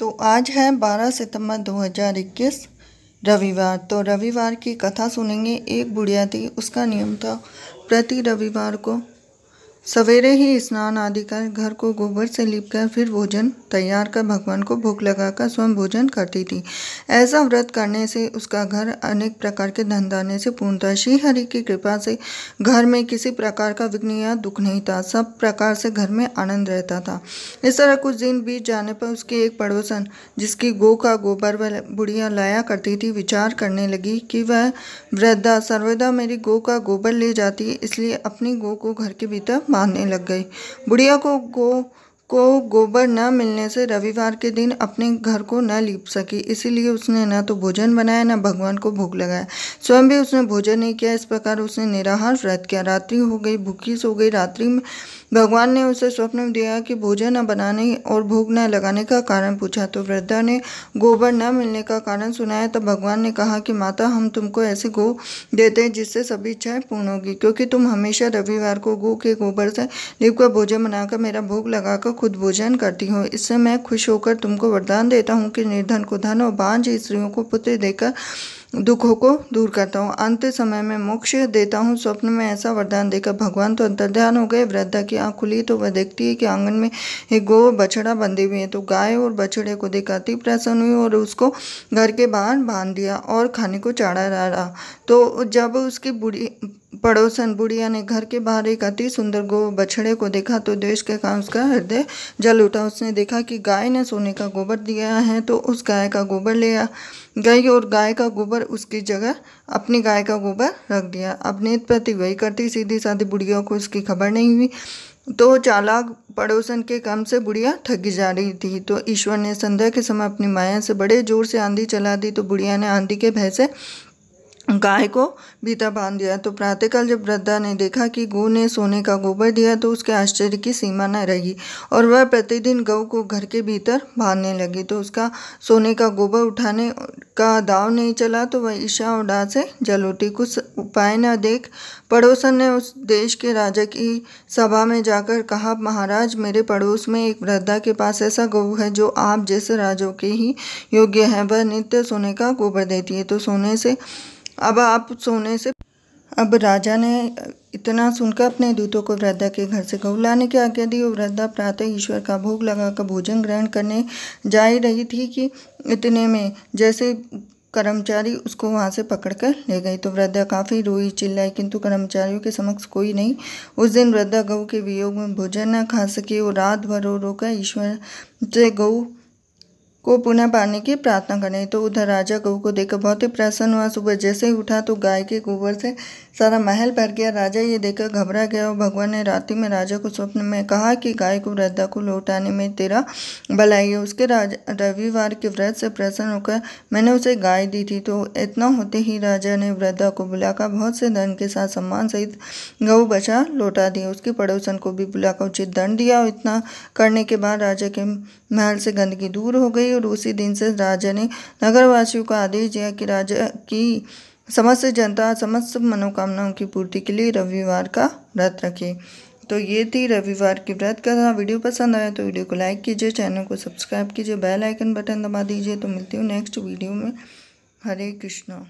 तो आज है 12 सितंबर 2021 रविवार। तो रविवार की कथा सुनेंगे। एक बुढ़िया थी, उसका नियम था प्रति रविवार को सवेरे ही स्नान आदि कर घर को गोबर से लीपकर फिर भोजन तैयार कर भगवान को भोग लगाकर स्वयं भोजन करती थी। ऐसा व्रत करने से उसका घर अनेक प्रकार के धन धान्य से पूर्ण था। श्री हरि की कृपा से घर में किसी प्रकार का विघ्न या दुख नहीं था। सब प्रकार से घर में आनंद रहता था। इस तरह कुछ दिन बीत जाने पर उसकी एक पड़ोसन, जिसकी गौ का गोबर वह बुढ़िया लाया करती थी, विचार करने लगी कि वह वृद्धा सर्वदा मेरी गौ का गोबर ले जाती है, इसलिए अपनी गौ को घर के भीतर बांधने लग गई। बुढ़िया को गोबर न मिलने से रविवार के दिन अपने घर को न लीप सकी, इसीलिए उसने न तो भोजन बनाया न भगवान को भोग लगाया। स्वयं भी उसने भोजन नहीं किया। इस प्रकार उसने निराहार व्रत किया। रात्रि हो गई, भूखी सो गई। रात्रि में भगवान ने उसे स्वप्न में दिया कि भोजन न बनाने और भोग न लगाने का कारण पूछा तो वृद्धा ने गोबर न मिलने का कारण सुनाया। तब भगवान ने कहा कि माता, हम तुमको ऐसी गौ देते हैं जिससे सभी इच्छाएं पूर्ण होगी, क्योंकि तुम हमेशा रविवार को गौ के गोबर से लीपकर भोजन बनाकर मेरा भोग लगाकर खुद भोजन करती हो। इससे मैं खुश होकर तुमको वरदान देता हूँ कि निर्धन को धन और बांझ स्त्रियों को पुत्र देकर दुखों को दूर करता हूँ, अंत समय में मोक्ष देता हूँ। स्वप्न में ऐसा वरदान देकर भगवान तो अंतर्ध्यान हो गए। वृद्धा की आंख खुली तो वह देखती है कि आंगन में एक गौ और बछड़ा बंधे हुए हैं। तो गाय और बछड़े को देख अति प्रसन्न हुई और उसको घर के बाहर बांध दिया और खाने को चारा रहा। तो जब उसकी पड़ोसन बुढ़िया ने घर के बाहर एक अति सुंदर गौ बछड़े को देखा तो द्वेष के कारण उसका हृदय जल उठा। उसने देखा कि गाय ने सोने का गोबर दिया है, तो उस गाय का गोबर ले गई और गाय का गोबर उसकी जगह अपनी गाय का गोबर रख दिया। अब नेत्र प्रति वही करती, सीधी साधी बुढ़िया को उसकी खबर नहीं हुई। तो चालाक पड़ोसन के काम से बुढ़िया थकी जा रही थी। तो ईश्वर ने संध्या के समय अपनी माया से बड़े जोर से आंधी चला दी। तो बुढ़िया ने आंधी के भय से गाय को भीतर बांध दिया। तो प्रातःकाल जब वृद्धा ने देखा कि गौ ने सोने का गोबर दिया तो उसके आश्चर्य की सीमा न रही और वह प्रतिदिन गौ को घर के भीतर बांधने लगी। तो उसका सोने का गोबर उठाने का दाव नहीं चला तो वह ईर्ष्या और डाह से जल उठी। कुछ उपाय न देख पड़ोसन ने उस देश के राजा की सभा में जाकर कहा, महाराज, मेरे पड़ोस में एक वृद्धा के पास ऐसा गौ है जो आप जैसे राजाओं के ही योग्य है। वह नित्य सोने का गोबर देती है। तो अब राजा ने इतना सुनकर अपने दूतों को वृद्धा के घर से गौ लाने की आज्ञा दी और वृद्धा प्रातः ईश्वर का भोग लगाकर भोजन ग्रहण करने जा ही रही थी कि इतने में जैसे कर्मचारी उसको वहां से पकड़कर ले गई। तो वृद्धा काफ़ी रोई चिल्लाई, किंतु कर्मचारियों के समक्ष कोई नहीं। उस दिन वृद्धा गौ के वियोग में भोजन न खा सकी और रात भर रो रोकर ईश्वर से गौ को पुनः पाने की प्रार्थना करें। तो उधर राजा गऊ को देखकर बहुत ही प्रसन्न हुआ। सुबह जैसे ही उठा तो गाय के गोबर से सारा महल भर गया। राजा ये देखकर घबरा गया और भगवान ने रात्रि में राजा को स्वप्न में कहा कि गाय को वृद्धा को लौटाने में तेरा भलाई है। उसके रविवार के व्रत से प्रसन्न होकर मैंने उसे गाय दी थी। तो इतना होते ही राजा ने वृद्धा को बुलाकर बहुत से धन के साथ सम्मान सहित गऊ बछड़ा लौटा दिया। उसके पड़ोसन को भी बुलाकर उचित दंड दिया और इतना करने के बाद राजा के महल से गंदगी दूर हो गई। और उसी दिन से राजा ने नगरवासियों को आदेश दिया कि राजा की समस्त जनता समस्त मनोकामनाओं की पूर्ति के लिए रविवार का व्रत रखे। तो ये थी रविवार की व्रत कथा। वीडियो पसंद आया तो वीडियो को लाइक कीजिए, चैनल को सब्सक्राइब कीजिए, बेल आइकन बटन दबा दीजिए। तो मिलती हूँ नेक्स्ट वीडियो में। हरे कृष्णा।